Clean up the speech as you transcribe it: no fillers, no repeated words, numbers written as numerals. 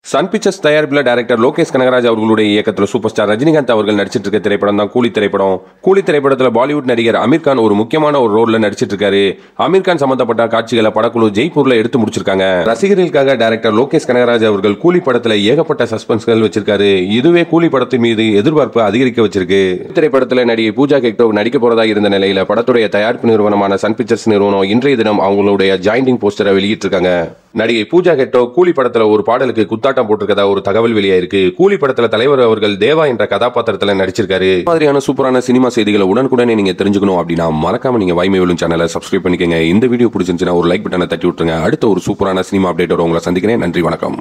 Sun pictures தயாரிப்பில் director Lokesh Kanagaraj அவர்களுடைய இயக்கத்தில் சூப்பர் ஸ்டார் ரஜினிகாந்த் அவர்கள் நடிச்சிட்டு இருக்க திரைப்படம் தான் கூலி திரைப்படம். கூலி திரைப்படத்தில் பாலிவுட் நடிகர் அமீர் கான் ஒரு முக்கியமான ஒரு ரோல்ல நடிச்சிட்டு இருக்காரு. அமீர் கான் சம்பந்தப்பட்ட காட்சிகளை படக்குழு ஜெய்ப்பூர்ல எடுத்து முடிச்சிருக்காங்க. ரசிகர்களுக்காக டைரக்டர் லோகேஷ் கனகராஜ் அவர்கள் கூலி படத்தில் ஏகப்பட்ட சஸ்பென்ஸ்கள் வச்சிருக்காரு. இதுவே கூலி படத்தின் மீது எதிர்பார்ப்பு அதிகரிக்க வச்சிருக்கு. திரைப்படத்தில் நடிகை பூஜா ஹெக்டே நடிக்க போறதா இருந்த நிலையில படத்துடைய தயாரிப்பு நிறுவனமான சன் பிக்சர்ஸ் நிறுவனம் இன்றைய தினம் அவங்களுடைய ஜாயிண்டிங் போஸ்டரை வெளியிட்டிருக்காங்க. நடிகை பூஜா ஹெக்டே கூலி படத்துல ஒரு பாடலுக்கு குத்தாட்டம் போட்டிருக்கதா ஒரு தகவல் வெளியாயிருக்கு. கூலி படத்துல தலைவர் அவர்கள் தேவா என்ற கதாபாத்திரத்துல நடிச்சிருக்காரு. மாதிரியான சூப்பரான சினிமா செய்திகளை உடனுக்குடனே நீங்க தெரிஞ்சுக்கணும் அப்படின்னா மறக்காம நீங்க வாய்மை விழும் சேனலை சப்ஸ்கிரைப் பண்ணிக்கங்க. இந்த வீடியோ பிடிச்சிருந்துச்சுன்னா ஒரு லைக் பட்டனை தட்டி விட்டுருங்க. அடுத்த ஒரு சூப்பரான சினிமா அப்டேட்டோட உங்களை சந்திக்கிறேன். நன்றி, வணக்கம்.